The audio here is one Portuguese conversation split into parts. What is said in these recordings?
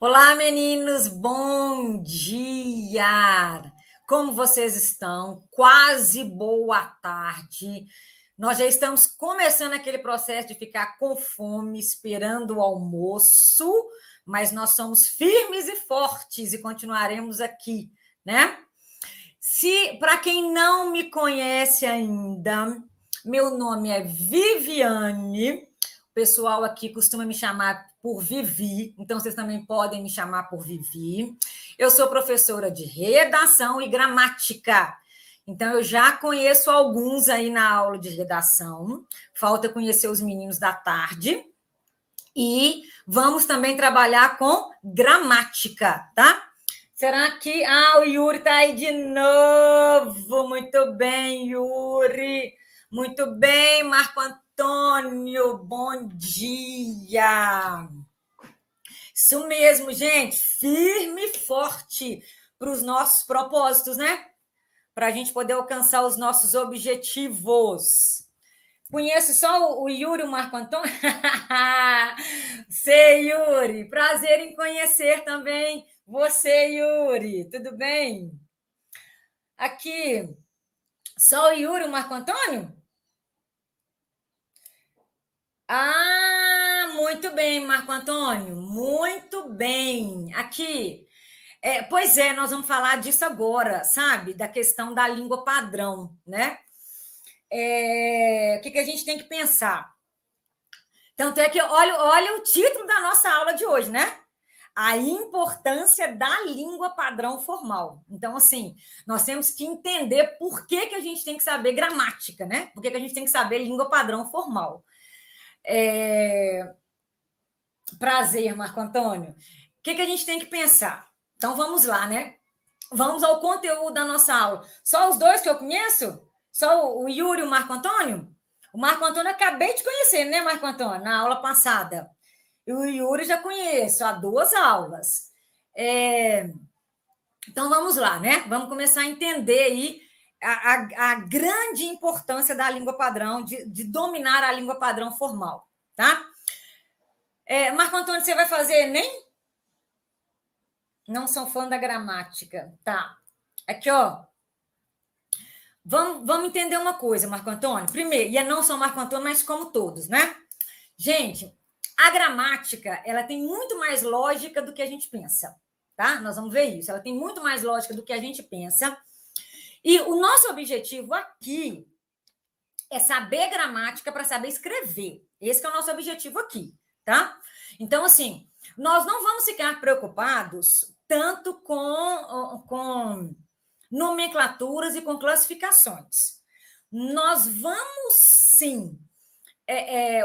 Olá, meninos, bom dia! Como vocês estão? Quase boa tarde. Nós já estamos começando aquele processo de ficar com fome, esperando o almoço, mas nós somos firmes e fortes e continuaremos aqui, né? Se para quem não me conhece ainda, meu nome é Viviane. O pessoal aqui costuma me chamar por Vivi, então vocês também podem me chamar por Vivi. Eu sou professora de redação e gramática. Então eu já conheço alguns aí na aula de redação. Falta conhecer os meninos da tarde. E vamos também trabalhar com gramática, tá? Será que. O Yuri está aí de novo. Muito bem, Yuri. Muito bem, Marco Antônio. Bom dia. Isso mesmo, gente. Firme e forte para os nossos propósitos, né? Para a gente poder alcançar os nossos objetivos. Conheço só o Yuri e o Marco Antônio? Sei, Yuri. Prazer em conhecer também você, Yuri. Tudo bem? Aqui, só o Yuri e o Marco Antônio? Muito bem, Marco Antônio. Muito bem. Aqui. Pois é, nós vamos falar disso agora, sabe? Da questão da língua padrão, né? O que a gente tem que pensar? Tanto é que olha o título da nossa aula de hoje, né? A importância da língua padrão formal. Então, assim, nós temos que entender por que a gente tem que saber gramática, né? Por que a gente tem que saber língua padrão formal. Prazer, Marco Antônio. O que a gente tem que pensar? Então, vamos lá, né? Vamos ao conteúdo da nossa aula. Só os dois que eu conheço? Só o Yuri e o Marco Antônio? O Marco Antônio eu acabei de conhecer, né, Marco Antônio? Na aula passada. E o Yuri já conheço, há 2 aulas. Então, vamos lá, né? Vamos começar a entender aí a grande importância da língua padrão, de dominar a língua padrão formal, tá? Marco Antônio, você vai fazer Enem? Não são fã da gramática. Tá. Aqui, ó. Vamos entender uma coisa, Marco Antônio. Primeiro, e não só Marco Antônio, mas como todos, né? Gente, a gramática, ela tem muito mais lógica do que a gente pensa, tá? Nós vamos ver isso. Ela tem muito mais lógica do que a gente pensa. E o nosso objetivo aqui é saber gramática para saber escrever. Esse é o nosso objetivo aqui, tá? Então, assim, nós não vamos ficar preocupados tanto com nomenclaturas e com classificações. Nós vamos, sim,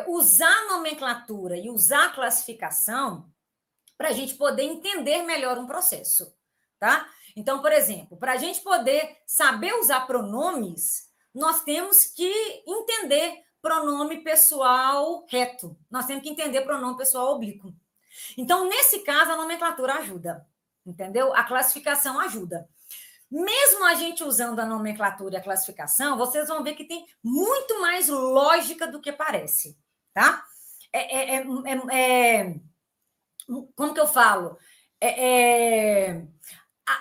usar nomenclatura e usar classificação para a gente poder entender melhor um processo, tá? Então, por exemplo, para a gente poder saber usar pronomes, nós temos que entender pronome pessoal reto, nós temos que entender pronome pessoal oblíquo. Então, nesse caso, a nomenclatura ajuda, entendeu? A classificação ajuda. Mesmo a gente usando a nomenclatura e a classificação, vocês vão ver que tem muito mais lógica do que parece, tá? Como que eu falo?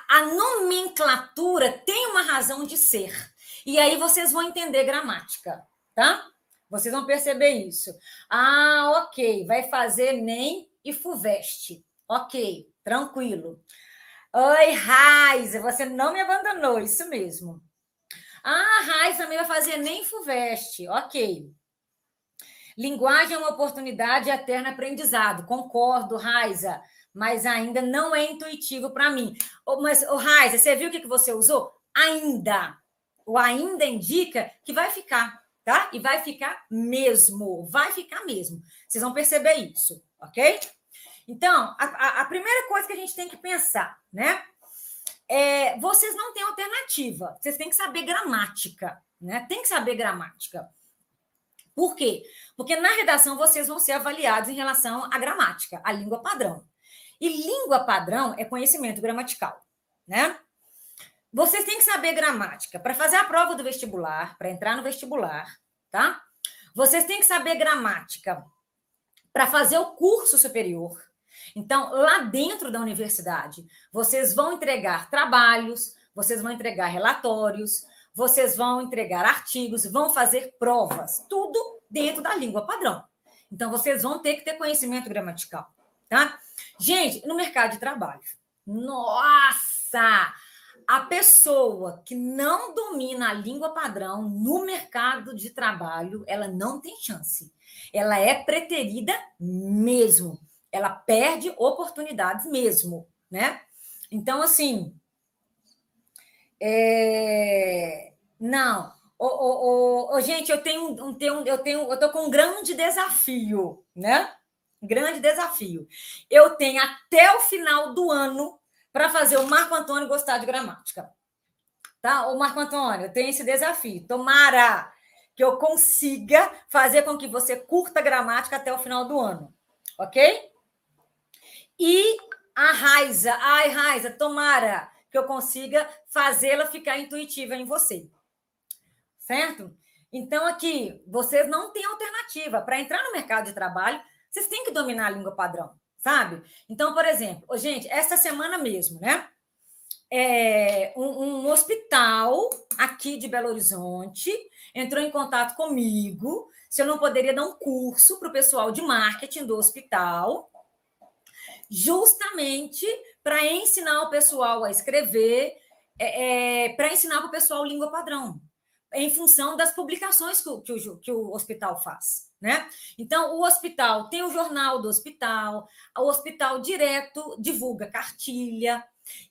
A nomenclatura tem uma razão de ser. E aí vocês vão entender gramática, tá? Vocês vão perceber isso. Ok, vai fazer NEM e FUVEST. Ok, tranquilo. Oi, Raiza, você não me abandonou, isso mesmo. Raiza também vai fazer NEM e FUVEST. Ok. Linguagem é uma oportunidade de eterno aprendizado. Concordo, Raiza, mas ainda não é intuitivo para mim. Mas, Raiza, você viu o que você usou? Ainda. O ainda indica que vai ficar, tá? E vai ficar mesmo. Vai ficar mesmo. Vocês vão perceber isso, ok? Então, a primeira coisa que a gente tem que pensar, né? Vocês não têm alternativa. Vocês têm que saber gramática, né? Tem que saber gramática. Por quê? Porque na redação vocês vão ser avaliados em relação à gramática, à língua padrão. E língua padrão é conhecimento gramatical, né? Vocês têm que saber gramática para fazer a prova do vestibular, para entrar no vestibular, tá? Vocês têm que saber gramática para fazer o curso superior. Então, lá dentro da universidade, vocês vão entregar trabalhos, vocês vão entregar relatórios, vocês vão entregar artigos, vão fazer provas, tudo dentro da língua padrão. Então, vocês vão ter que ter conhecimento gramatical, tá? Gente, no mercado de trabalho, nossa! A pessoa que não domina a língua padrão no mercado de trabalho, ela não tem chance. Ela é preterida mesmo. Ela perde oportunidades mesmo, né? Então, assim, não. Gente, eu tô com um grande desafio, né? Grande desafio. Eu tenho até o final do ano para fazer o Marco Antônio gostar de gramática. Tá? O Marco Antônio, eu tenho esse desafio. Tomara que eu consiga fazer com que você curta a gramática até o final do ano. Ok? E a Raiza, ai, Raiza, tomara que eu consiga fazê-la ficar intuitiva em você. Certo? Então, aqui, vocês não têm alternativa. Para entrar no mercado de trabalho, vocês têm que dominar a língua padrão, sabe? Então, por exemplo, gente, esta semana mesmo, né? Um hospital aqui de Belo Horizonte entrou em contato comigo se eu não poderia dar um curso para o pessoal de marketing do hospital, justamente para ensinar o pessoal a escrever, para ensinar para o pessoal língua padrão, em função das publicações que o hospital faz, né? Então, o hospital tem o jornal do hospital, o hospital direto divulga cartilha,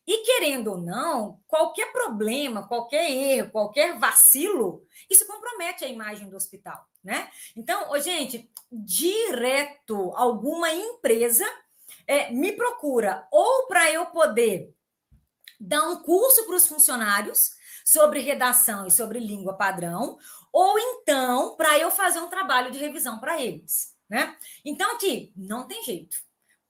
e querendo ou não, qualquer problema, qualquer erro, qualquer vacilo, isso compromete a imagem do hospital, né? Então, gente, direto alguma empresa me procura ou para eu poder dar um curso para os funcionários sobre redação e sobre língua padrão, ou então para eu fazer um trabalho de revisão para eles, né? Então, aqui, não tem jeito.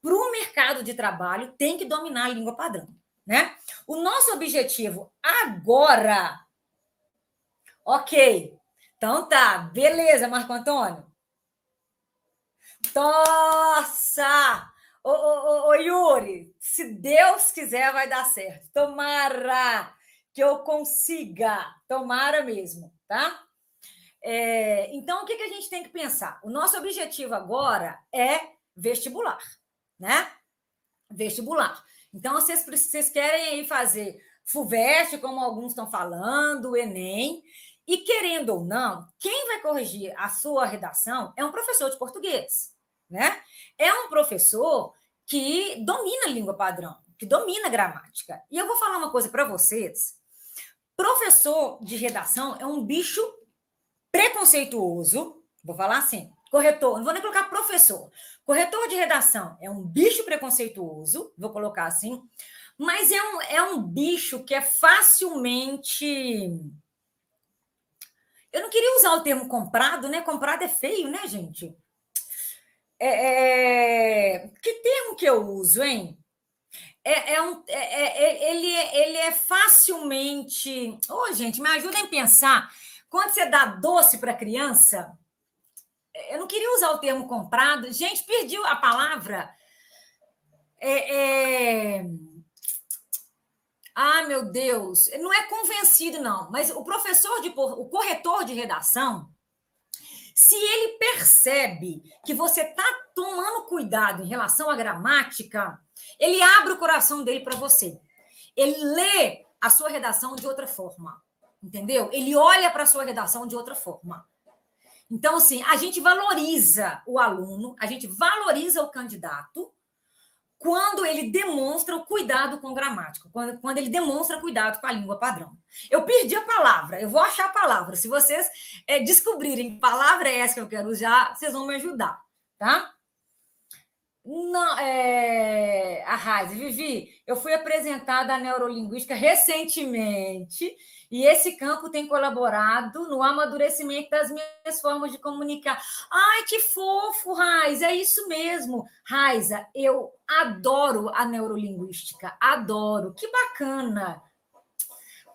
Para o mercado de trabalho, tem que dominar a língua padrão, né? O nosso objetivo agora... Ok. Então tá, beleza, Marco Antônio? Nossa! Ô, Yuri, se Deus quiser, vai dar certo. Tomara que eu consiga. Tomara mesmo, tá? Então, o que a gente tem que pensar? O nosso objetivo agora é vestibular, né? Vestibular. Então, vocês querem aí fazer FUVEST, como alguns estão falando, Enem, e querendo ou não, quem vai corrigir a sua redação é um professor de português, né? É um professor que domina a língua padrão, que domina a gramática. E eu vou falar uma coisa para vocês. Professor de redação é um bicho preconceituoso, vou falar assim, corretor, não vou nem colocar professor. Corretor de redação é um bicho preconceituoso, vou colocar assim, mas é um bicho que é facilmente... Eu não queria usar o termo comprado, né? Comprado é feio, né, gente? Que termo que eu uso, hein? Ele é facilmente... gente, me ajuda a pensar. Quando você dá doce para criança, eu não queria usar o termo comprado. Gente, perdi a palavra. Ah, meu Deus. Não é convencido, não. Mas o o corretor de redação, se ele percebe que você está tomando cuidado em relação à gramática, ele abre o coração dele para você. Ele lê a sua redação de outra forma, entendeu? Ele olha para a sua redação de outra forma. Então, assim, a gente valoriza o aluno, a gente valoriza o candidato quando ele demonstra o cuidado com gramática, quando ele demonstra cuidado com a língua padrão. Eu perdi a palavra, eu vou achar a palavra. Se vocês descobrirem que palavra é essa que eu quero usar, vocês vão me ajudar, tá? Não, a Raiz, Vivi, eu fui apresentada à neurolinguística recentemente e esse campo tem colaborado no amadurecimento das minhas formas de comunicar. Ai, que fofo, Raiz, é isso mesmo. Raiza, eu adoro a neurolinguística, adoro, que bacana.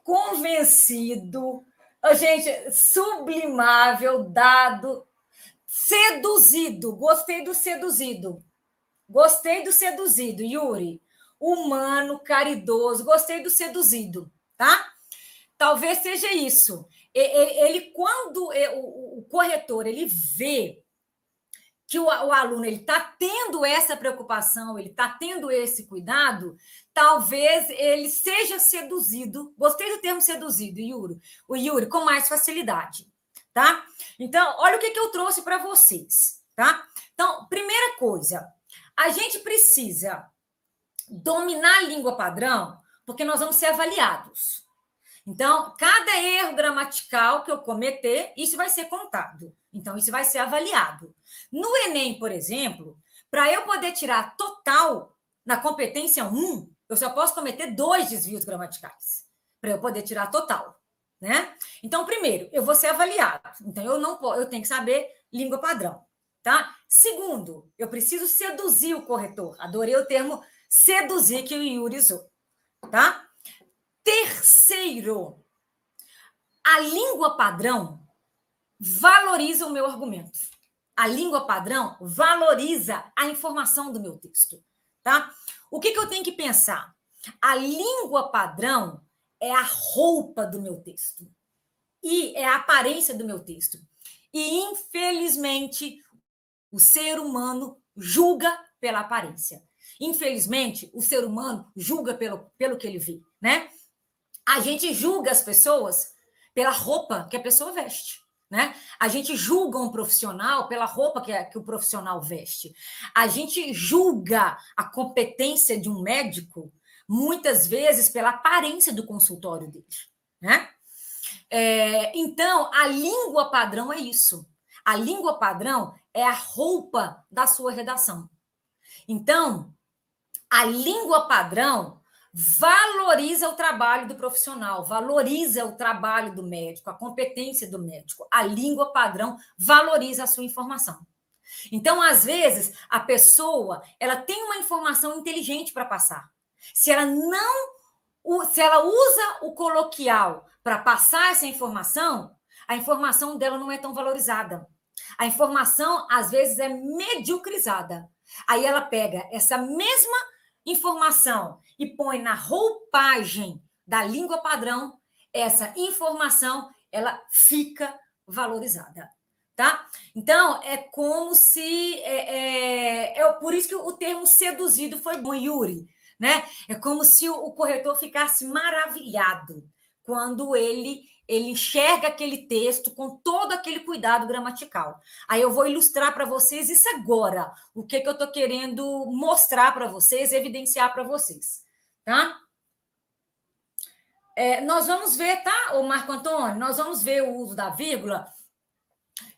Convencido, gente, sublimável, dado, seduzido, gostei do seduzido. Gostei do seduzido, Yuri. Humano, caridoso, gostei do seduzido, tá? Talvez seja isso. Quando o corretor ele vê que o aluno ele está tendo essa preocupação, ele está tendo esse cuidado, talvez ele seja seduzido. Gostei do termo seduzido, Yuri. O Yuri, com mais facilidade, tá? Então, olha o que eu trouxe para vocês, tá? Então, primeira coisa, a gente precisa dominar a língua padrão, porque nós vamos ser avaliados. Então, cada erro gramatical que eu cometer, isso vai ser contado. Então, isso vai ser avaliado. No Enem, por exemplo, para eu poder tirar total na competência 1, eu só posso cometer 2 desvios gramaticais para eu poder tirar total, né? Então, primeiro, eu vou ser avaliado. Então, eu tenho que saber língua padrão, tá? Segundo, eu preciso seduzir o corretor. Adorei o termo seduzir que o Yuri usou, tá? Terceiro, a língua padrão valoriza o meu argumento. A língua padrão valoriza a informação do meu texto, tá? O que eu tenho que pensar? A língua padrão é a roupa do meu texto e é a aparência do meu texto. E, infelizmente, o ser humano julga pela aparência. Infelizmente, o ser humano julga pelo que ele vê, né? A gente julga as pessoas pela roupa que a pessoa veste, né? A gente julga um profissional pela roupa que o profissional veste. A gente julga a competência de um médico muitas vezes pela aparência do consultório dele, né? Então, a língua padrão é isso. A língua padrão é a roupa da sua redação. Então, a língua padrão valoriza o trabalho do profissional, valoriza o trabalho do médico, a competência do médico. A língua padrão valoriza a sua informação. Então, às vezes, a pessoa ela tem uma informação inteligente para passar. Se ela usa o coloquial para passar essa informação, a informação dela não é tão valorizada. A informação, às vezes, é mediocrizada. Aí ela pega essa mesma informação e põe na roupagem da língua padrão, essa informação ela fica valorizada, tá? Então, é como se... por isso que o termo seduzido foi bom, Yuri, né? É como se o corretor ficasse maravilhado quando ele enxerga aquele texto com todo aquele cuidado gramatical. Aí eu vou ilustrar para vocês isso agora, o que eu estou querendo mostrar para vocês, evidenciar para vocês, tá? Nós vamos ver, tá, o Marco Antônio? Nós vamos ver o uso da vírgula.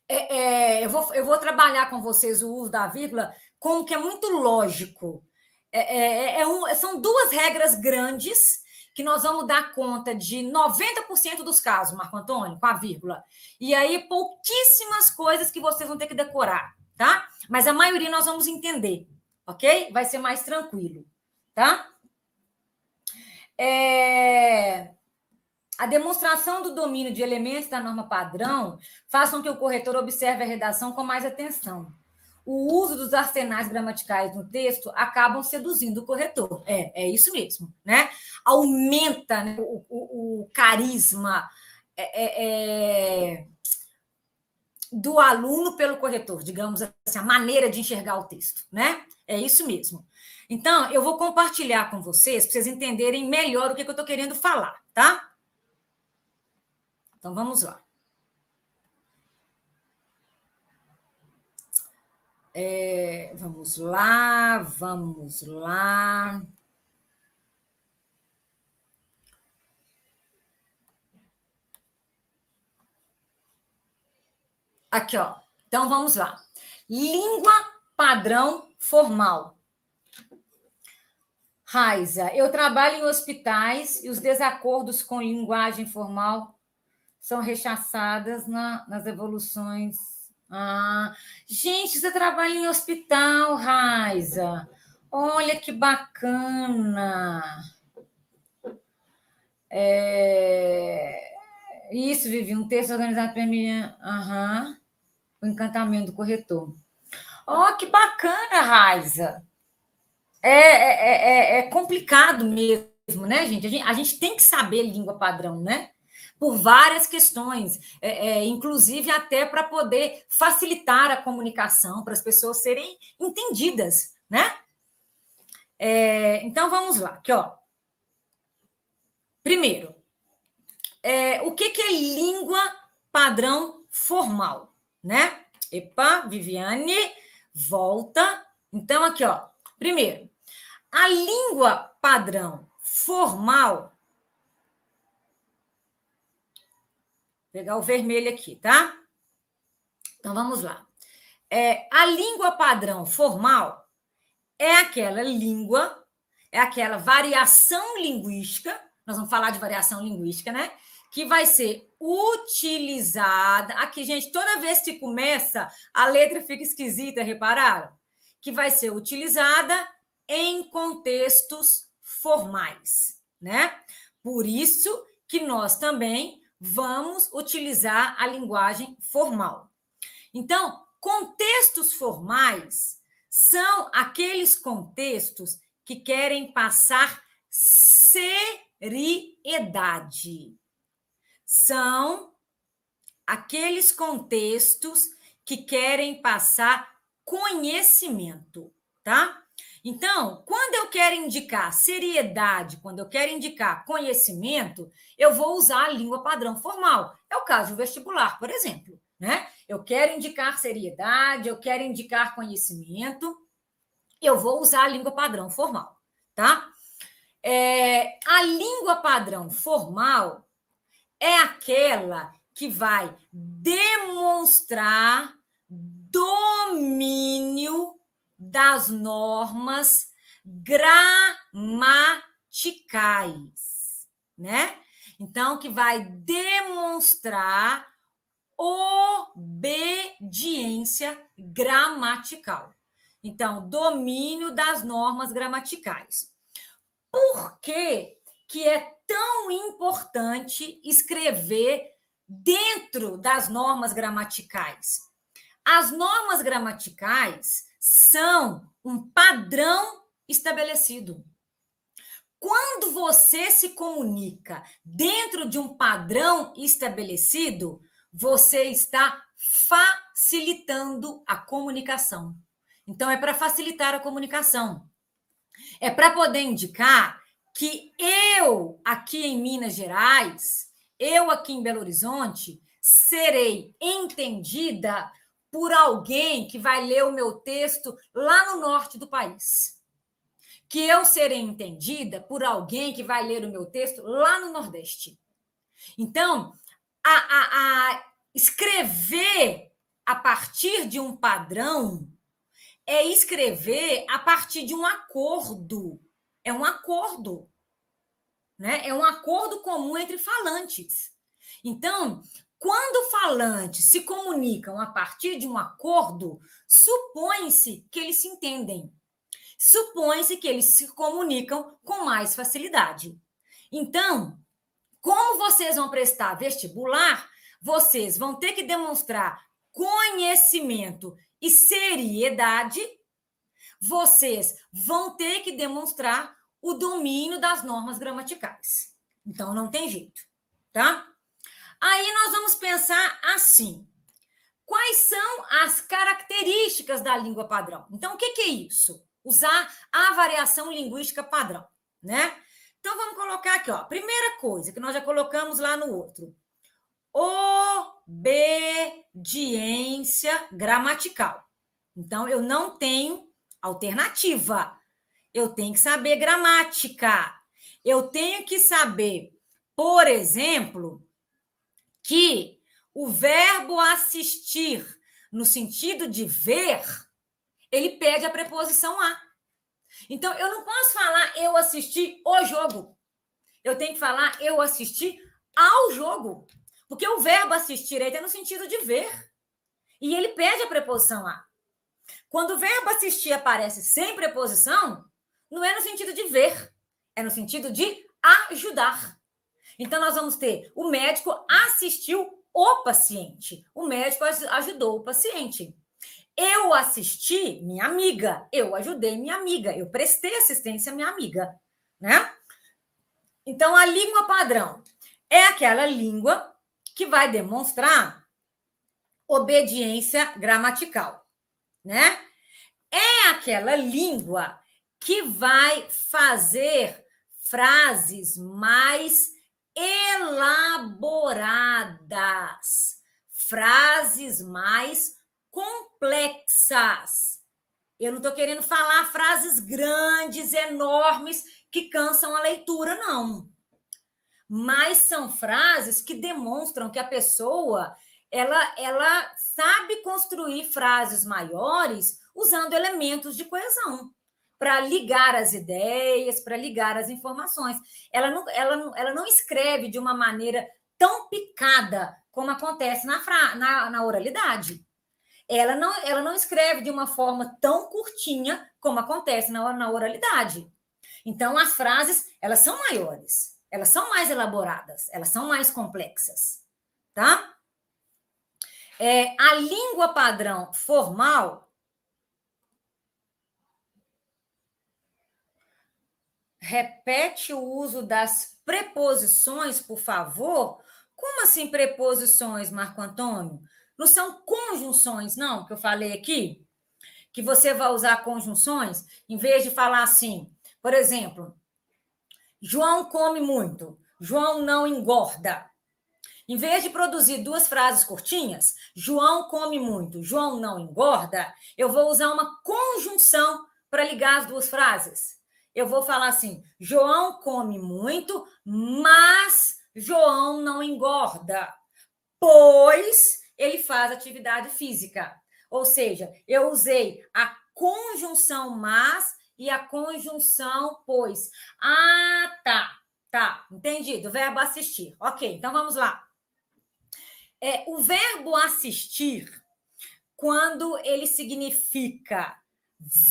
Eu vou trabalhar com vocês o uso da vírgula como que é muito lógico. São 2 regras grandes que nós vamos dar conta de 90% dos casos, Marco Antônio, com a vírgula. E aí, pouquíssimas coisas que vocês vão ter que decorar, tá? Mas a maioria nós vamos entender, ok? Vai ser mais tranquilo, tá? A demonstração do domínio de elementos da norma padrão faz com que o corretor observe a redação com mais atenção. O uso dos arsenais gramaticais no texto acabam seduzindo o corretor. É isso mesmo, né? Aumenta, né, o carisma do aluno pelo corretor, digamos assim, a maneira de enxergar o texto, né? É isso mesmo. Então, eu vou compartilhar com vocês, para vocês entenderem melhor o que eu estou querendo falar, tá? Então, vamos lá. Vamos lá. Aqui, ó. Então, vamos lá. Língua padrão formal. Raiza, eu trabalho em hospitais e os desacordos com linguagem formal são rechaçadas nas evoluções. Gente, você trabalha em hospital, Raiza. Olha que bacana. Isso, Vivi, um texto organizado pela minha... O encantamento do corretor. Que bacana, Raiza. É complicado mesmo, né, gente? A gente tem que saber língua padrão, né? Por várias questões, inclusive até para poder facilitar a comunicação, para as pessoas serem entendidas, né? Então vamos lá, aqui, ó. Primeiro, o que é língua padrão formal, né? Epa, Viviane, volta. Então, aqui, ó. Primeiro, a língua padrão formal. Vou pegar o vermelho aqui, tá? Então, vamos lá. A língua padrão formal é aquela variação linguística, nós vamos falar de variação linguística, né? Que vai ser utilizada. Aqui, gente, toda vez que começa, a letra fica esquisita, repararam? Que vai ser utilizada em contextos formais, né? Por isso que nós também vamos utilizar a linguagem formal. Então, contextos formais são aqueles contextos que querem passar seriedade. São aqueles contextos que querem passar conhecimento, tá? Então, quando eu quero indicar seriedade, quando eu quero indicar conhecimento, eu vou usar a língua padrão formal. É o caso do vestibular, por exemplo, né? Eu quero indicar seriedade, eu quero indicar conhecimento, eu vou usar a língua padrão formal, tá? A língua padrão formal é aquela que vai demonstrar domínio das normas gramaticais, né? Então, que vai demonstrar obediência gramatical. Então, domínio das normas gramaticais. Por que é tão importante escrever dentro das normas gramaticais? As normas gramaticais são um padrão estabelecido. Quando você se comunica dentro de um padrão estabelecido, você está facilitando a comunicação. Então, é para facilitar a comunicação. É para poder indicar que eu, aqui em Minas Gerais, eu aqui em Belo Horizonte, serei entendida por alguém que vai ler o meu texto lá no norte do país. Que eu serei entendida por alguém que vai ler o meu texto lá no Nordeste. Então, escrever a partir de um padrão é escrever a partir de um acordo. É um acordo. Né? É um acordo comum entre falantes. Então, quando falantes se comunicam a partir de um acordo, supõe-se que eles se entendem. Supõe-se que eles se comunicam com mais facilidade. Então, como vocês vão prestar vestibular, vocês vão ter que demonstrar conhecimento e seriedade, vocês vão ter que demonstrar o domínio das normas gramaticais. Então, não tem jeito, tá? Aí nós vamos pensar assim. Quais são as características da língua padrão? Então, o que é isso? Usar a variação linguística padrão, né? Então, vamos colocar aqui, ó. Primeira coisa que nós já colocamos lá no outro. Obediência gramatical. Então, eu não tenho alternativa. Eu tenho que saber gramática. Eu tenho que saber, por exemplo, que o verbo assistir, no sentido de ver, ele pede a preposição a. Então, eu não posso falar eu assisti o jogo. Eu tenho que falar eu assisti ao jogo. Porque o verbo assistir aí é no sentido de ver. E ele pede a preposição a. Quando o verbo assistir aparece sem preposição, não é no sentido de ver, é no sentido de ajudar. Então, nós vamos ter o médico assistiu o paciente. O médico ajudou o paciente. Eu assisti minha amiga, eu ajudei minha amiga, eu prestei assistência à minha amiga, né? Então, a língua padrão é aquela língua que vai demonstrar obediência gramatical, né? É aquela língua que vai fazer frases mais elaboradas, frases mais complexas. Eu não estou querendo falar frases grandes, enormes, que cansam a leitura, não. Mas são frases que demonstram que a pessoa ela sabe construir frases maiores usando elementos de coesão para ligar as ideias, para ligar as informações. Ela não escreve de uma maneira tão picada como acontece na oralidade. Ela não escreve de uma forma tão curtinha como acontece na oralidade. Então, as frases, elas são maiores, elas são mais elaboradas, elas são mais complexas, tá? A língua padrão formal repete o uso das preposições, por favor. Como assim preposições, Marco Antônio? Não são conjunções, não, que eu falei aqui? Que você vai usar conjunções, em vez de falar assim, por exemplo, João come muito, João não engorda. Em vez de produzir duas frases curtinhas, João come muito, João não engorda, eu vou usar uma conjunção para ligar as duas frases. Eu vou falar assim: João come muito, mas João não engorda, pois ele faz atividade física. Ou seja, eu usei a conjunção mas e a conjunção pois. Ah, tá, entendido. Verbo assistir. Ok, então vamos lá. O verbo assistir, quando ele significa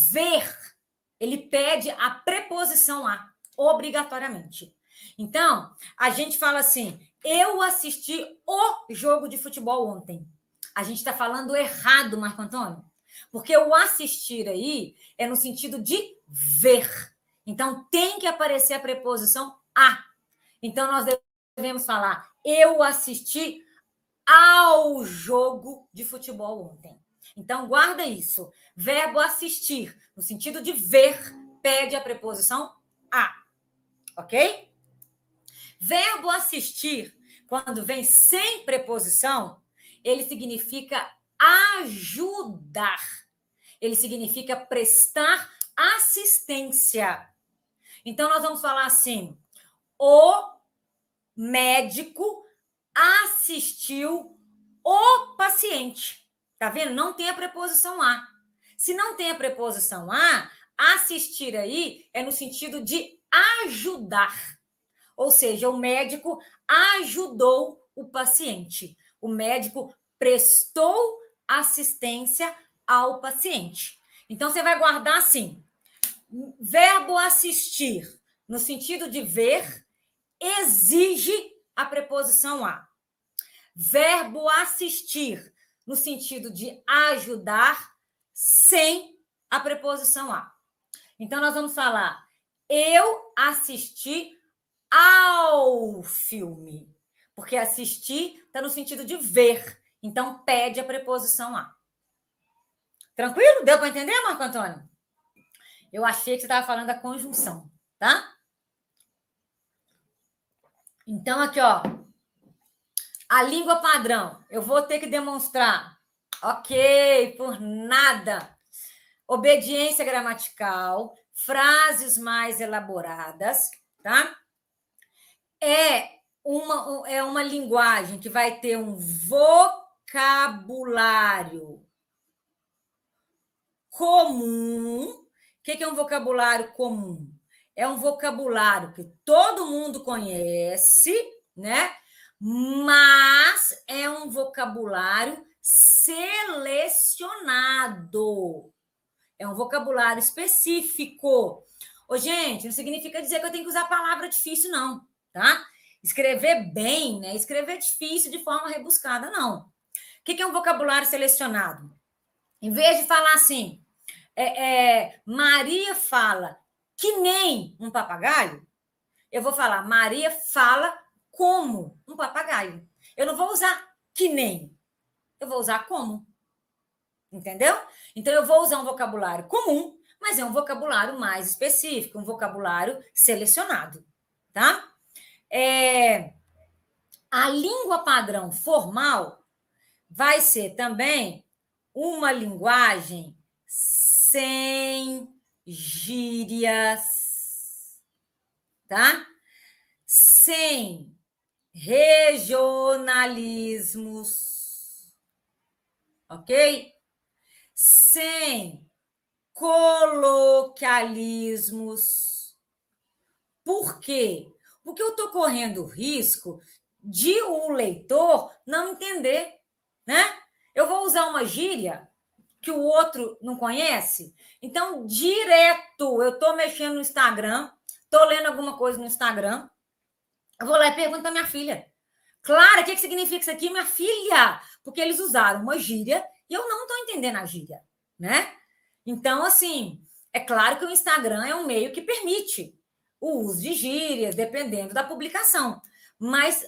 ver, ele pede a preposição a, obrigatoriamente. Então, a gente fala assim: eu assisti o jogo de futebol ontem. A gente está falando errado, Marco Antônio, porque o assistir aí é no sentido de ver. Então, tem que aparecer a preposição a. Então, nós devemos falar: eu assisti ao jogo de futebol ontem. Então, guarda isso. Verbo assistir, no sentido de ver, pede a preposição a. Ok? Verbo assistir, quando vem sem preposição, ele significa ajudar. Ele significa prestar assistência. Então, nós vamos falar assim: o médico assistiu o paciente. Tá vendo? Não tem a preposição a. Se não tem a preposição a, assistir aí é no sentido de ajudar. Ou seja, o médico ajudou o paciente. O médico prestou assistência ao paciente. Então, você vai guardar assim: verbo assistir, no sentido de ver, exige a preposição a. Verbo assistir, no sentido de ajudar, sem a preposição a. Então, nós vamos falar: eu assisti ao filme. Porque assistir está no sentido de ver. Então, pede a preposição a. Tranquilo? Deu para entender, Marco Antônio? Eu achei que você estava falando da conjunção, tá? Então, aqui, ó. A língua padrão. Eu vou ter que demonstrar. Ok, por nada. Obediência gramatical, frases mais elaboradas, tá? É uma linguagem que vai ter um vocabulário comum. O que é um vocabulário comum? É um vocabulário que todo mundo conhece, né? Mas é um vocabulário selecionado. É um vocabulário específico. Ô, gente, não significa dizer que eu tenho que usar palavra difícil, não, tá? Escrever bem, né? Escrever difícil de forma rebuscada, não. O que é um vocabulário selecionado? Em vez de falar assim, Maria fala que nem um papagaio, eu vou falar Maria fala como um papagaio. Eu não vou usar que nem, eu vou usar como. Entendeu? Então, eu vou usar um vocabulário comum, mas é um vocabulário mais específico, um vocabulário selecionado, tá? A língua padrão formal vai ser também uma linguagem sem gírias, tá? Sem regionalismos, ok? Sem coloquialismos. Por quê? Porque eu estou correndo o risco de o leitor não entender, né? Eu vou usar uma gíria que o outro não conhece. Então, direto, eu estou mexendo no Instagram, estou lendo alguma coisa no Instagram, eu vou lá e pergunto para minha filha. Clara, o que significa isso aqui, minha filha? Porque eles usaram uma gíria e eu não estou entendendo a gíria, né? Então, assim, é claro que o Instagram é um meio que permite o uso de gírias, dependendo da publicação. Mas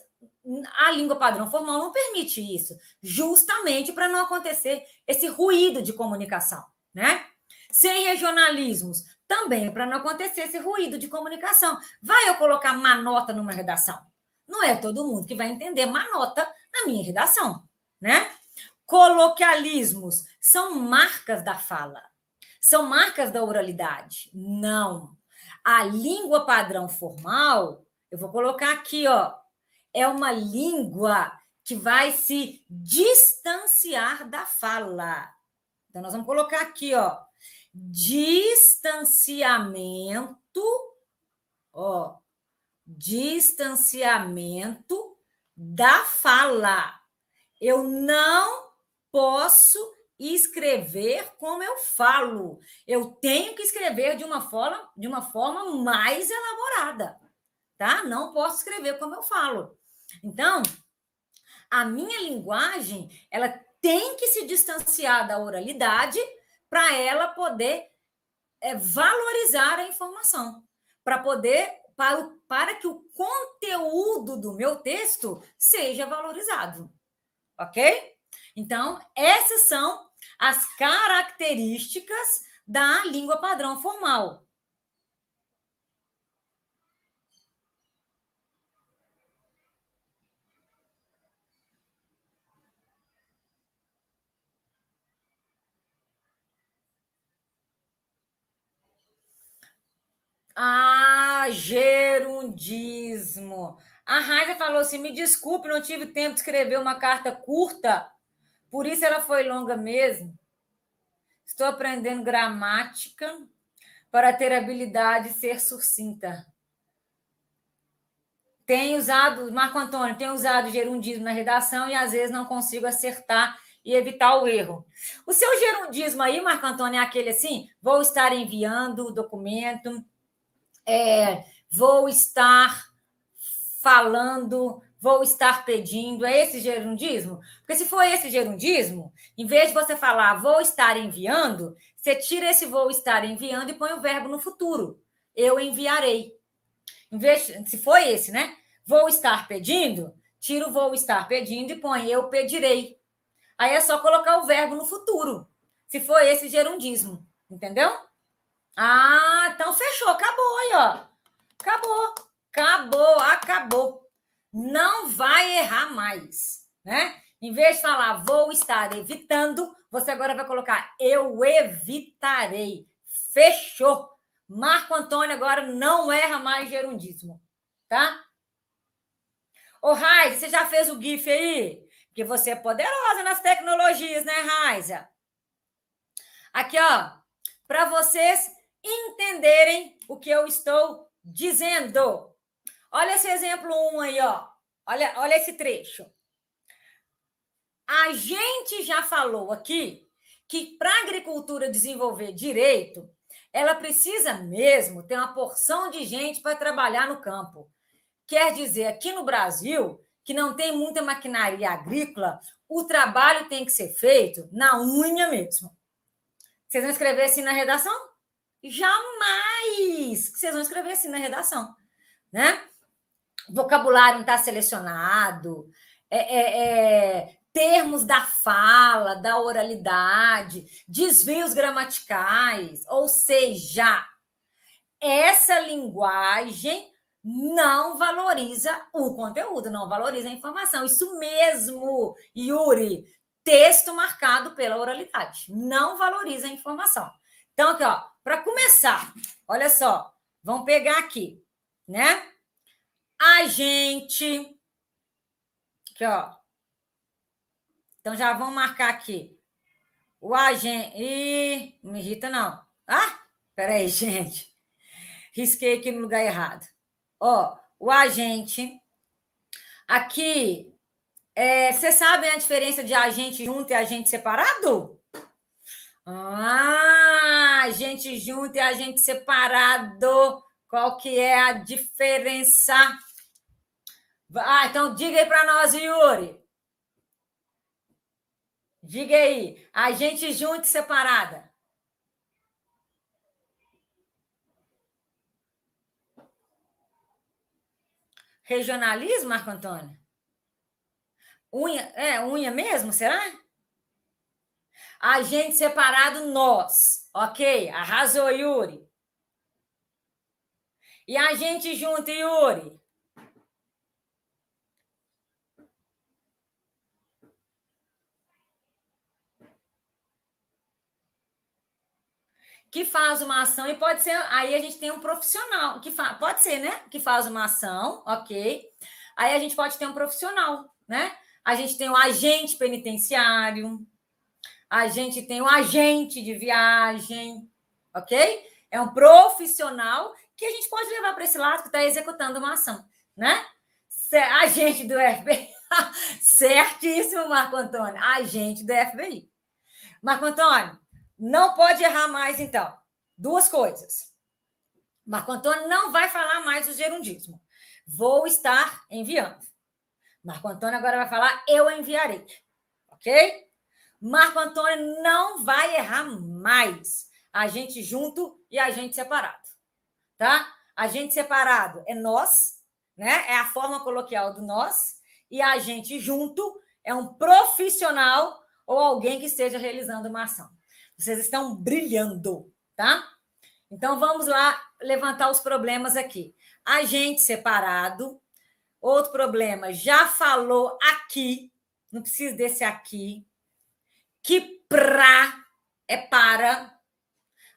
a língua padrão formal não permite isso, justamente para não acontecer esse ruído de comunicação, né? Sem regionalismos, também para não acontecer esse ruído de comunicação. Vai eu colocar uma nota numa redação? Não é todo mundo que vai entender uma nota na minha redação, né? Coloquialismos são marcas da fala, são marcas da oralidade. Não. A língua padrão formal, eu vou colocar aqui, ó, é uma língua que vai se distanciar da fala. Então, nós vamos colocar aqui, ó, distanciamento, ó, distanciamento da fala. Eu não posso escrever como eu falo. Eu tenho que escrever de uma forma mais elaborada, tá? Não posso escrever como eu falo. Então, a minha linguagem, ela tem que se distanciar da oralidade para ela poder valorizar a informação, para que o conteúdo do meu texto seja valorizado, ok? Então, essas são as características da língua padrão formal. Gerundismo. A Raíssa falou assim: me desculpe, não tive tempo de escrever uma carta curta, por isso ela foi longa mesmo. Estou aprendendo gramática para ter habilidade de ser sucinta. Marco Antônio, tenho usado gerundismo na redação e às vezes não consigo acertar e evitar o erro. O seu gerundismo aí, Marco Antônio, é aquele assim: vou estar enviando o documento, vou estar falando, vou estar pedindo. É esse gerundismo? Porque se for esse gerundismo, em vez de você falar vou estar enviando, você tira esse vou estar enviando e põe o verbo no futuro. Eu enviarei. Se for esse, né? Vou estar pedindo, tira o vou estar pedindo e põe eu pedirei. Aí é só colocar o verbo no futuro. Se for esse gerundismo, entendeu? Então fechou, acabou aí, ó. Acabou. Não vai errar mais, né? Em vez de falar vou estar evitando, você agora vai colocar eu evitarei. Fechou. Marco Antônio agora não erra mais gerundismo, tá? Ô, Raiza, você já fez o GIF aí? Porque você é poderosa nas tecnologias, né, Raiza? Aqui, ó, para vocês entenderem o que eu estou dizendo. Olha esse exemplo 1 aí, ó. Olha esse trecho. A gente já falou aqui que para a agricultura desenvolver direito, ela precisa mesmo ter uma porção de gente para trabalhar no campo. Quer dizer, aqui no Brasil, que não tem muita maquinaria agrícola, o trabalho tem que ser feito na unha mesmo, Vocês vão escrever assim na redação? Jamais! Vocês vão escrever assim na redação, né? Vocabulário não está selecionado, termos da fala, da oralidade, desvios gramaticais, ou seja, essa linguagem não valoriza o conteúdo, não valoriza a informação. Isso mesmo, Yuri, texto marcado pela oralidade, não valoriza a informação. Então, aqui, ó, para começar, olha só, vamos pegar aqui, né? A gente. Aqui, ó. Então, já vamos marcar aqui. O agente. Ih, não me irrita, não. Ah, peraí, gente. Risquei aqui no lugar errado. Ó, o agente. Aqui. Vocês sabem a diferença de agente junto e agente separado? Ah, agente junto e agente separado. Qual que é a diferença? Ah, então diga aí para nós, Yuri. Diga aí, agente junto e separada. Regionalismo, Marco Antônio? Unha mesmo, será? Agente separado, nós. Ok, arrasou, Yuri. E agente junto, Yuri? Que faz uma ação e pode ser. Aí a gente tem um profissional que faz. Pode ser, né? Que faz uma ação, ok. Aí a gente pode ter um profissional, né? A gente tem o agente penitenciário, a gente tem o agente de viagem, ok? É um profissional que a gente pode levar para esse lado que está executando uma ação, né? Agente do FBI. Certíssimo, Marco Antônio. Agente do FBI. Marco Antônio, não pode errar mais, então. Duas coisas. Marco Antônio não vai falar mais do gerundismo. Vou estar enviando. Marco Antônio agora vai falar eu enviarei. Ok? Marco Antônio não vai errar mais. Agente junto e agente separado. Tá? Agente separado é nós, né? É a forma coloquial do nós. E agente junto é um profissional ou alguém que esteja realizando uma ação. Vocês estão brilhando, tá? Então, vamos lá levantar os problemas aqui. Agente separado. Outro problema, já falou aqui, não precisa desse aqui, que é para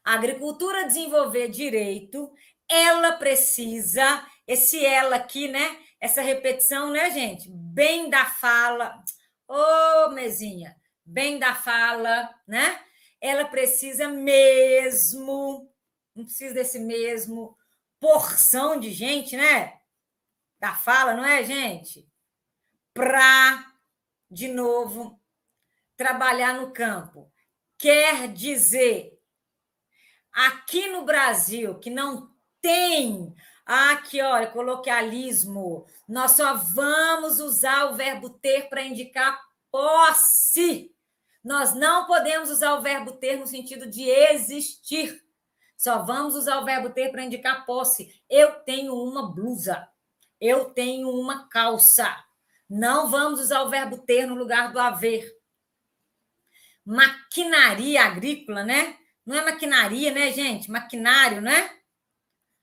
a agricultura desenvolver direito, ela precisa, esse ela aqui, né? Essa repetição, né, gente? Bem da fala. Ô, mesinha, bem da fala, né? Ela precisa mesmo, não precisa desse mesmo, porção de gente, né? Da fala, não é, gente? De novo, trabalhar no campo. Quer dizer, aqui no Brasil, que não tem aqui, olha, coloquialismo, nós só vamos usar o verbo ter para indicar posse. Nós não podemos usar o verbo ter no sentido de existir. Só vamos usar o verbo ter para indicar posse. Eu tenho uma blusa. Eu tenho uma calça. Não vamos usar o verbo ter no lugar do haver. Maquinaria agrícola, né? Não é maquinaria, né, gente? Maquinário, né?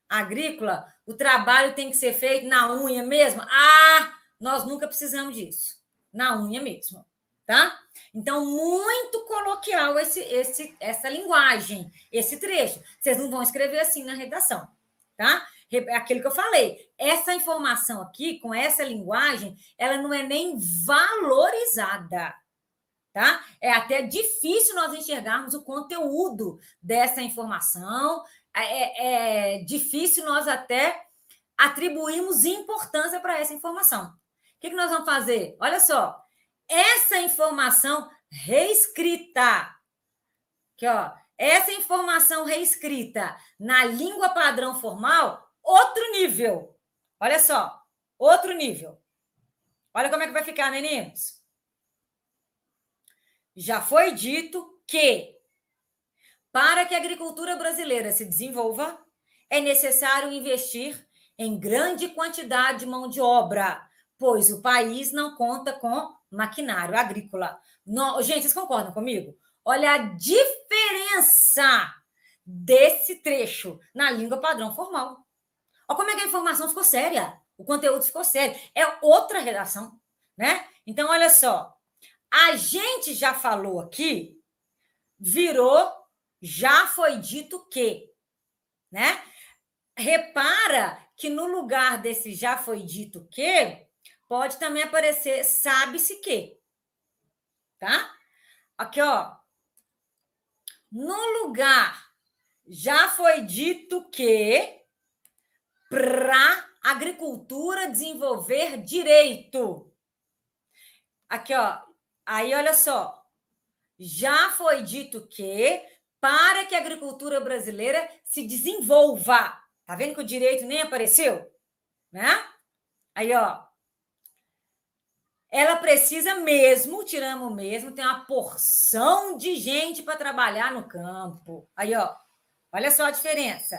Agrícola, o trabalho tem que ser feito na unha mesmo. Ah, nós nunca precisamos disso. Na unha mesmo, tá? Então, muito coloquial essa linguagem, esse trecho. Vocês não vão escrever assim na redação, tá? É aquilo que eu falei. Essa informação aqui, com essa linguagem, ela não é nem valorizada. Tá? É até difícil nós enxergarmos o conteúdo dessa informação, é difícil nós até atribuirmos importância para essa informação. O que nós vamos fazer? Olha só, essa informação reescrita, aqui, ó, essa informação reescrita na língua padrão formal, outro nível. Olha só, outro nível. Olha como é que vai ficar, meninos. Já foi dito que Para que a agricultura brasileira se desenvolva, é necessário investir em grande quantidade de mão de obra, pois o país não conta com maquinário agrícola. Gente, vocês concordam comigo? Olha a diferença desse trecho na língua padrão formal. Olha como é que a informação ficou séria, o conteúdo ficou sério. É outra redação, né? Então, olha só. A gente já falou aqui, virou, já foi dito que, né? Repara que no lugar desse já foi dito que, pode também aparecer sabe-se que, tá? Aqui, ó. No lugar já foi dito que para agricultura desenvolver direito. Aqui, ó. Aí, olha só. Já foi dito que para que a agricultura brasileira se desenvolva. Tá vendo que o direito nem apareceu? Né? Aí, ó. Ela precisa mesmo, tiramos mesmo, tem uma porção de gente para trabalhar no campo. Aí, ó. Olha só a diferença.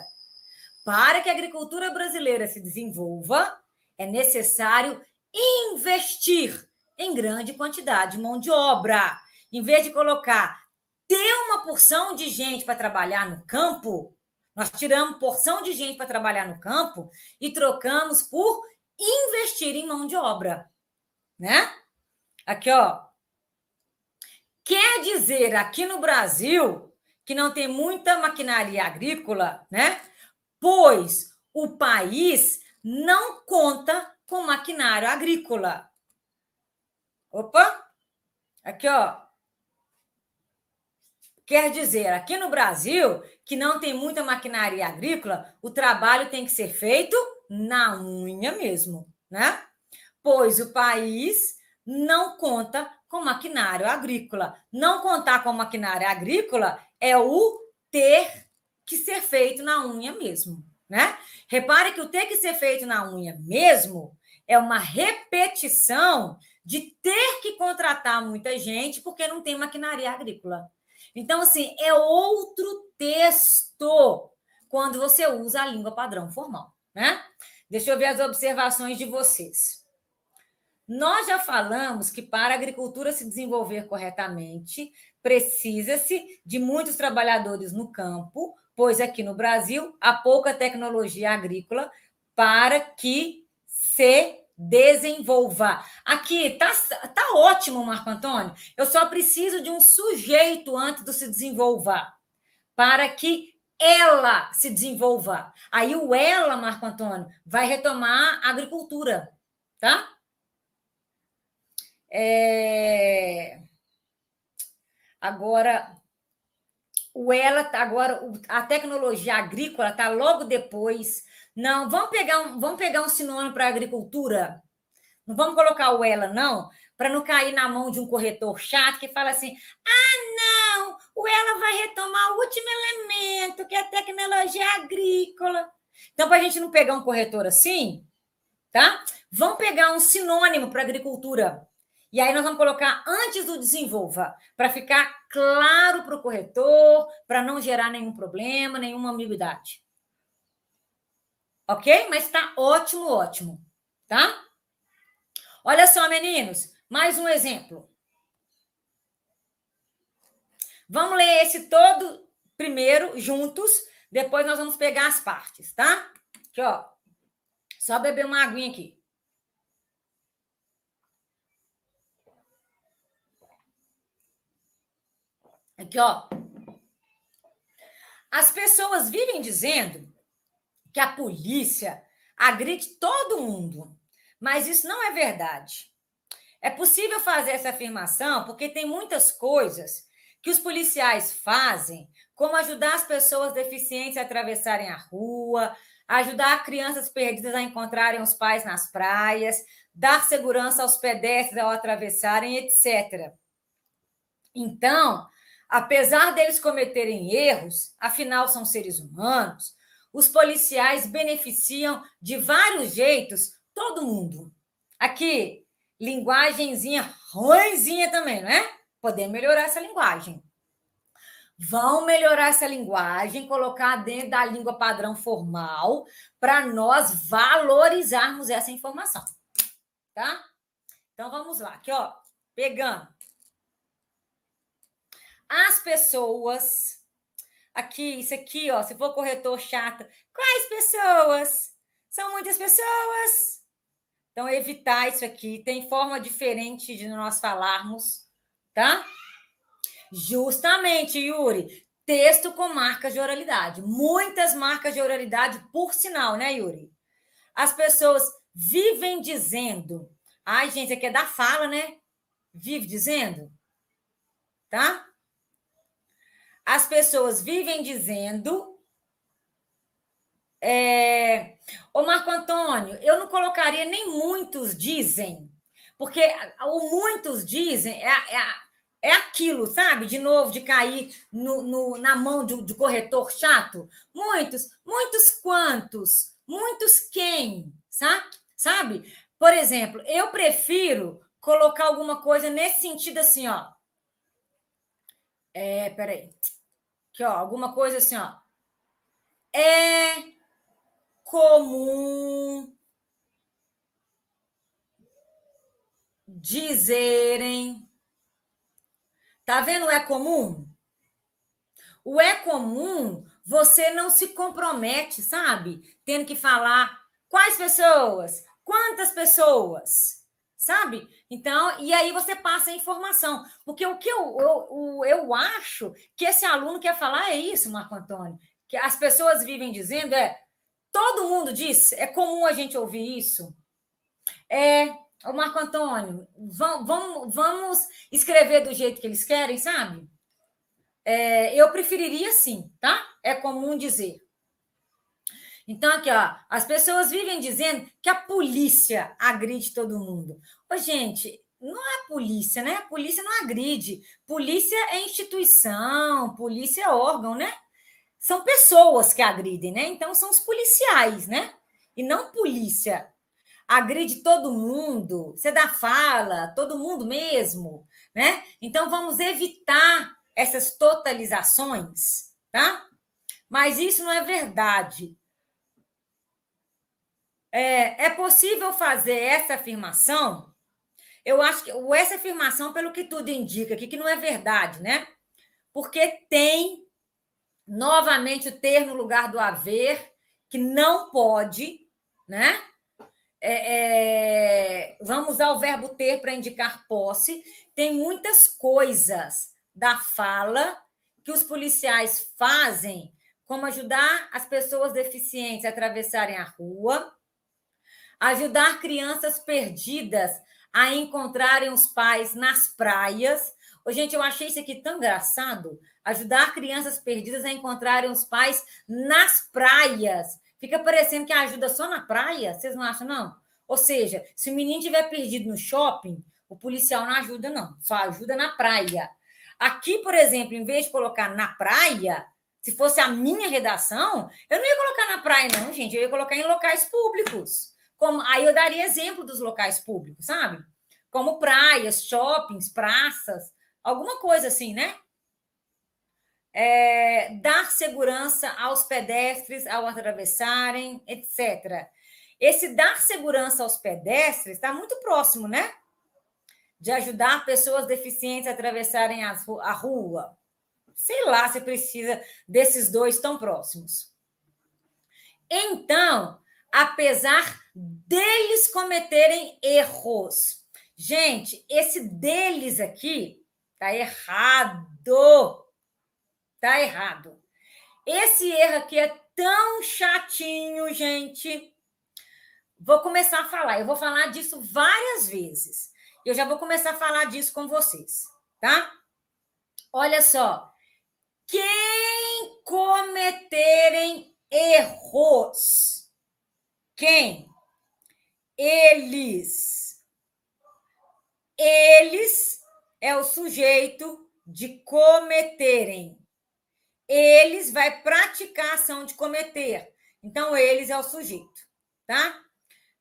Para que a agricultura brasileira se desenvolva, é necessário investir em grande quantidade de mão de obra. Em vez de colocar ter uma porção de gente para trabalhar no campo, nós tiramos porção de gente para trabalhar no campo e trocamos por investir em mão de obra, né? Aqui, ó. Quer dizer, aqui no Brasil, que não tem muita maquinaria agrícola, né? Pois o país não conta com maquinário agrícola. Opa! Aqui, ó. Quer dizer, aqui no Brasil, que não tem muita maquinaria agrícola, o trabalho tem que ser feito na unha mesmo, né? Pois o país não conta com maquinário agrícola. Não contar com maquinário agrícola é o ter que ser feito na unha mesmo, né? Repare que o ter que ser feito na unha mesmo é uma repetição de ter que contratar muita gente porque não tem maquinaria agrícola. Então, assim, é outro texto quando você usa a língua padrão formal, né? Deixa eu ver as observações de vocês. Nós já falamos que para a agricultura se desenvolver corretamente, precisa-se de muitos trabalhadores no campo, pois aqui no Brasil há pouca tecnologia agrícola para que se desenvolva. Aqui tá ótimo, Marco Antônio. Eu só preciso de um sujeito antes do se desenvolva, para que ela se desenvolva. Aí o ela, Marco Antônio, vai retomar a agricultura, tá? Agora, a tecnologia agrícola está logo depois. Não, vamos pegar um sinônimo para agricultura. Não vamos colocar o ela, não, para não cair na mão de um corretor chato que fala assim: ah, não, o ela vai retomar o último elemento, que é a tecnologia agrícola. Então, para a gente não pegar um corretor assim, tá? Vamos pegar um sinônimo para agricultura. E aí nós vamos colocar antes do desenvolva, para ficar claro para o corretor, para não gerar nenhum problema, nenhuma ambiguidade. Ok? Mas está ótimo, ótimo. Tá? Olha só, meninos, mais um exemplo. Vamos ler esse todo primeiro, juntos, depois nós vamos pegar as partes, tá? Aqui, ó. Só beber uma aguinha aqui. Aqui, ó. As pessoas vivem dizendo que a polícia agride todo mundo, mas isso não é verdade. É possível fazer essa afirmação porque tem muitas coisas que os policiais fazem, como ajudar as pessoas deficientes a atravessarem a rua, ajudar crianças perdidas a encontrarem os pais nas praias, dar segurança aos pedestres ao atravessarem, etc. Então, apesar deles cometerem erros, afinal são seres humanos, os policiais beneficiam de vários jeitos todo mundo. Aqui, linguagenzinha ruinzinha também, não é? Podemos melhorar essa linguagem. vão melhorar essa linguagem, colocar dentro da língua padrão formal, para nós valorizarmos essa informação, tá? Então, vamos lá. Aqui, ó, pegando. As pessoas... Aqui, isso aqui, ó, se for corretor chato, quais pessoas? São muitas pessoas. Então, evitar isso aqui. Tem forma diferente de nós falarmos, tá? Justamente, Yuri. Texto com marcas de oralidade. Muitas marcas de oralidade, por sinal, né, Yuri? As pessoas vivem dizendo. Ai, gente, aqui é da fala, né? Vive dizendo, tá? As pessoas vivem dizendo. Ô, Marco Antônio, eu não colocaria nem muitos dizem, porque o muitos dizem é aquilo, sabe? De novo, de cair na mão de corretor chato. Muitos quantos, muitos quem, sabe? Por exemplo, eu prefiro colocar alguma coisa nesse sentido assim, ó. Peraí. Aqui, ó, alguma coisa assim, ó. É comum dizerem. Tá vendo o é comum? O é comum, você não se compromete, sabe? Tendo que falar quais pessoas, quantas pessoas, sabe? Então, e aí você passa a informação. Porque o que eu acho que esse aluno quer falar é isso, Marco Antônio. Que as pessoas vivem dizendo todo mundo diz, é comum a gente ouvir isso. O Marco Antônio, vamos escrever do jeito que eles querem, sabe? Eu preferiria sim, tá? É comum dizer. Então, aqui, ó, as pessoas vivem dizendo que a polícia agride todo mundo. Ô, gente, não é polícia, né? A polícia não agride. Polícia é instituição, polícia é órgão, né? São pessoas que agridem, né? Então, são os policiais, né? E não polícia. Agride todo mundo, você dá fala, todo mundo mesmo, né? Então, vamos evitar essas totalizações, tá? Mas isso não é verdade. É possível fazer essa afirmação? Eu acho que essa afirmação, pelo que tudo indica aqui, que não é verdade, né? Porque tem, novamente, o ter no lugar do haver, que não pode, né? Vamos usar o verbo ter para indicar posse. Tem muitas coisas da fala que os policiais fazem, como ajudar as pessoas deficientes a atravessarem a rua, ajudar crianças perdidas a encontrarem os pais nas praias. Ô, gente, eu achei isso aqui tão engraçado. Ajudar crianças perdidas a encontrarem os pais nas praias. Fica parecendo que ajuda só na praia, vocês não acham, não? Ou seja, se o menino estiver perdido no shopping, o policial não ajuda, não. Só ajuda na praia. Aqui, por exemplo, em vez de colocar na praia, se fosse a minha redação, eu não ia colocar na praia, não, gente. Eu ia colocar em locais públicos. Aí eu daria exemplo dos locais públicos, sabe? Como praias, shoppings, praças, alguma coisa assim, né? Dar segurança aos pedestres ao atravessarem, etc. Esse dar segurança aos pedestres está muito próximo, né? De ajudar pessoas deficientes a atravessarem a rua. Sei lá se precisa desses dois tão próximos. Então, apesar deles cometerem erros. Gente, esse deles aqui tá errado. Tá errado. Esse erro aqui é tão chatinho, gente. Vou começar a falar. Eu vou falar disso várias vezes. Eu já vou começar a falar disso com vocês, tá? Olha só. Quem cometerem erros. Quem? Eles. Eles é o sujeito de cometerem. Eles vai praticar a ação de cometer. Então, eles é o sujeito, tá?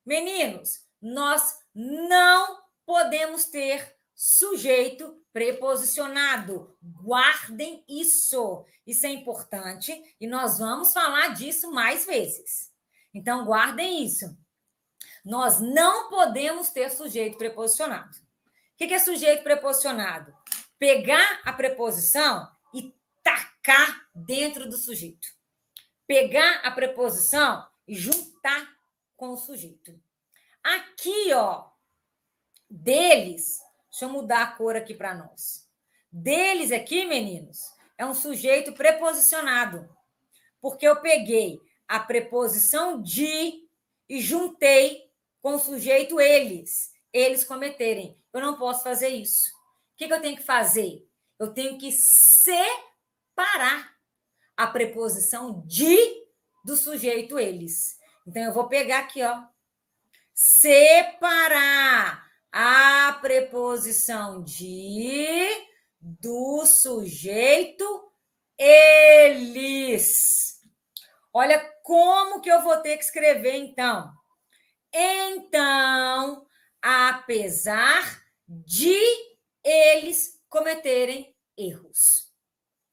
Meninos, nós não podemos ter sujeito preposicionado. Guardem isso. Isso é importante e nós vamos falar disso mais vezes. Então, guardem isso. Nós não podemos ter sujeito preposicionado. O que é sujeito preposicionado? Pegar a preposição e tacar dentro do sujeito. Pegar a preposição e juntar com o sujeito. Aqui, ó, deles, deixa eu mudar a cor aqui para nós. Deles aqui, meninos, é um sujeito preposicionado, porque eu peguei a preposição de e juntei com o sujeito eles. Eles cometerem. Eu não posso fazer isso. O que eu tenho que fazer? Eu tenho que separar a preposição de do sujeito eles. Então, eu vou pegar aqui, ó. Separar a preposição de do sujeito eles. Olha como que eu vou ter que escrever, então. Então, apesar de eles cometerem erros,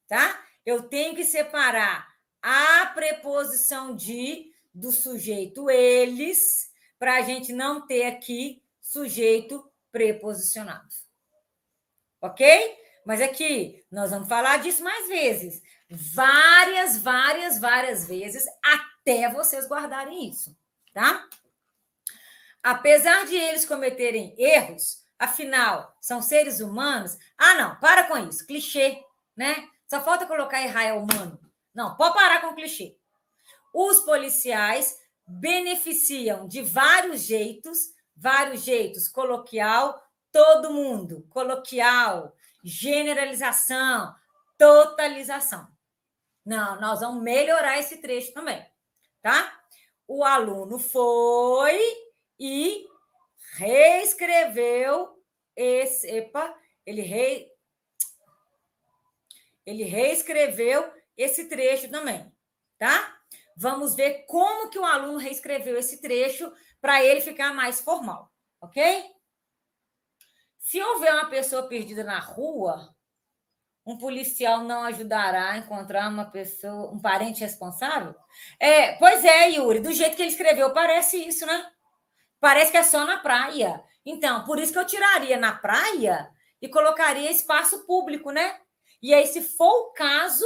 tá? Eu tenho que separar a preposição de do sujeito eles, para a gente não ter aqui sujeito preposicionado. Ok? Mas aqui, nós vamos falar disso mais vezes. Várias vezes, até vocês guardarem isso, tá? Apesar de eles cometerem erros, afinal, são seres humanos. Ah, não, para com isso, clichê, né? Só falta colocar errar é humano. Não, pode parar com clichê. Os policiais beneficiam de vários jeitos, coloquial, todo mundo, coloquial, generalização, totalização. Não, nós vamos melhorar esse trecho também, tá? O aluno foi e reescreveu esse... Epa, ele reescreveu esse trecho também, tá? Vamos ver como que o aluno reescreveu esse trecho para ele ficar mais formal, ok? Se houver uma pessoa perdida na rua, um policial não ajudará a encontrar uma pessoa, um parente responsável? Pois é, Yuri, do jeito que ele escreveu, parece isso, né? Parece que é só na praia. Então, por isso que eu tiraria na praia e colocaria espaço público, né? E aí, se for o caso,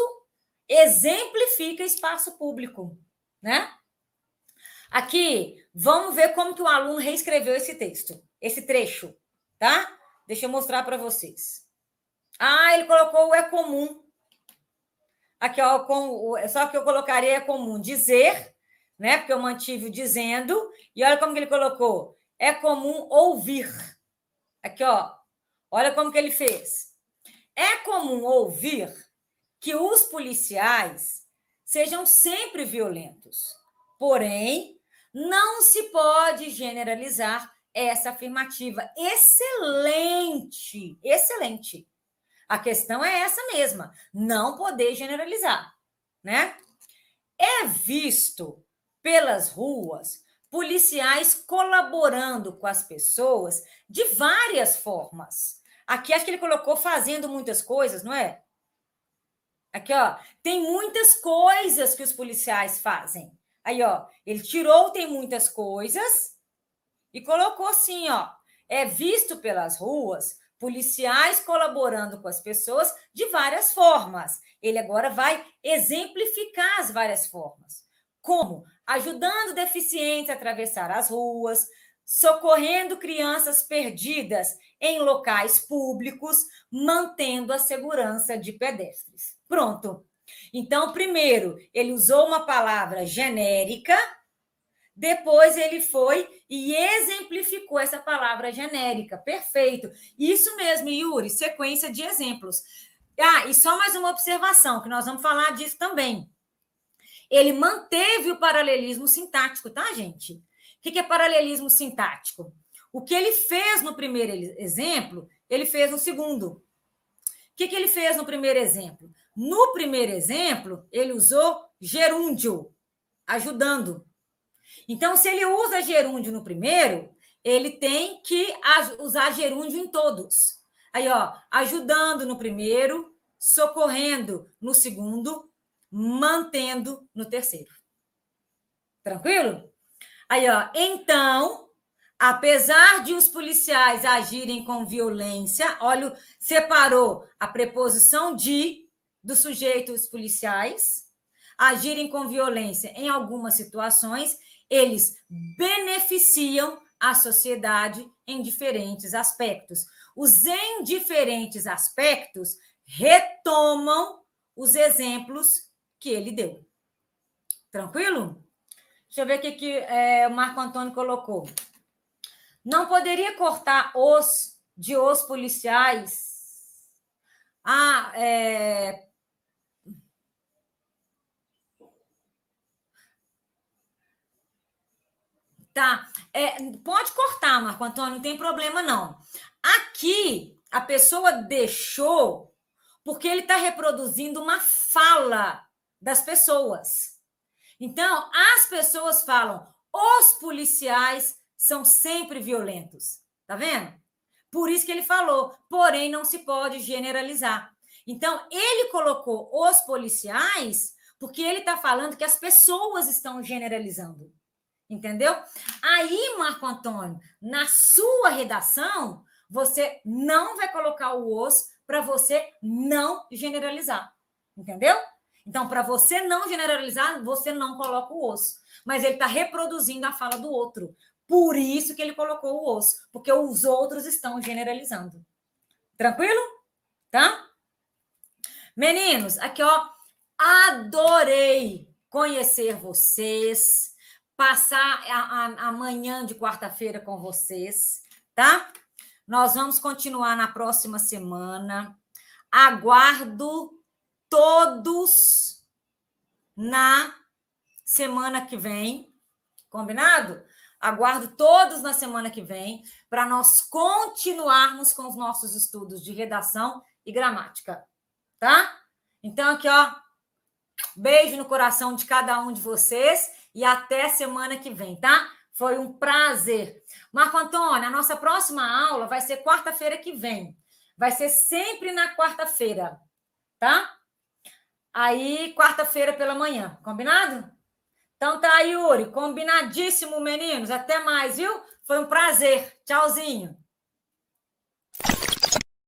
exemplifica espaço público, né? Aqui, vamos ver como que o aluno reescreveu esse texto, esse trecho, tá? Deixa eu mostrar para vocês. Ele colocou o é comum. Aqui, ó, só que eu colocaria é comum dizer, né? Porque eu mantive o dizendo. E olha como que ele colocou. É comum ouvir. Aqui, ó. Olha como que ele fez. É comum ouvir que os policiais sejam sempre violentos. Porém, não se pode generalizar essa afirmativa. Excelente! Excelente! A questão é essa mesma, não poder generalizar, né? É visto pelas ruas policiais colaborando com as pessoas de várias formas. Aqui acho que ele colocou fazendo muitas coisas, não é? Aqui, ó, tem muitas coisas que os policiais fazem. Aí, ó, ele tirou tem muitas coisas e colocou assim, ó, é visto pelas ruas policiais colaborando com as pessoas de várias formas. Ele agora vai exemplificar as várias formas. Como? Ajudando deficientes a atravessar as ruas, socorrendo crianças perdidas em locais públicos, mantendo a segurança de pedestres. Pronto. Então, primeiro, ele usou uma palavra genérica, depois ele foi e exemplificou essa palavra genérica. Perfeito. Isso mesmo, Yuri, sequência de exemplos. E só mais uma observação, que nós vamos falar disso também. Ele manteve o paralelismo sintático, tá, gente? O que é paralelismo sintático? O que ele fez no primeiro exemplo, ele fez no segundo. O que ele fez no primeiro exemplo? No primeiro exemplo, ele usou gerúndio, ajudando. Então, se ele usa gerúndio no primeiro, ele tem que usar gerúndio em todos. Aí, ó, ajudando no primeiro, socorrendo no segundo, mantendo no terceiro. Tranquilo? Aí, ó, então, apesar de os policiais agirem com violência, olha, separou a preposição de dos sujeitos policiais, agirem com violência em algumas situações, eles beneficiam a sociedade em diferentes aspectos. Os em diferentes aspectos retomam os exemplos que ele deu. Tranquilo? Deixa eu ver o que o Marco Antônio colocou. Não poderia cortar os de os policiais. Tá. Pode cortar, Marco Antônio, não tem problema, não. Aqui, a pessoa deixou porque ele está reproduzindo uma fala das pessoas. Então, as pessoas falam, os policiais são sempre violentos. Tá vendo? Por isso que ele falou, porém não se pode generalizar. Então, ele colocou os policiais porque ele está falando que as pessoas estão generalizando. Entendeu? Aí, Marco Antônio, na sua redação, você não vai colocar o os para você não generalizar. Entendeu? Então, para você não generalizar, você não coloca o os. Mas ele está reproduzindo a fala do outro. Por isso que ele colocou o os, porque os outros estão generalizando. Tranquilo? Tá? Meninos, aqui, ó, adorei conhecer vocês, passar a manhã de quarta-feira com vocês, tá? Nós vamos continuar na próxima semana. Aguardo todos na semana que vem, combinado? Aguardo todos na semana que vem para nós continuarmos com os nossos estudos de redação e gramática, tá? Então, aqui, ó, beijo no coração de cada um de vocês e até semana que vem, tá? Foi um prazer. Marco Antônio, a nossa próxima aula vai ser quarta-feira que vem. Vai ser sempre na quarta-feira, tá? Aí, quarta-feira pela manhã, combinado? Então tá, Yuri, combinadíssimo, meninos. Até mais, viu? Foi um prazer. Tchauzinho.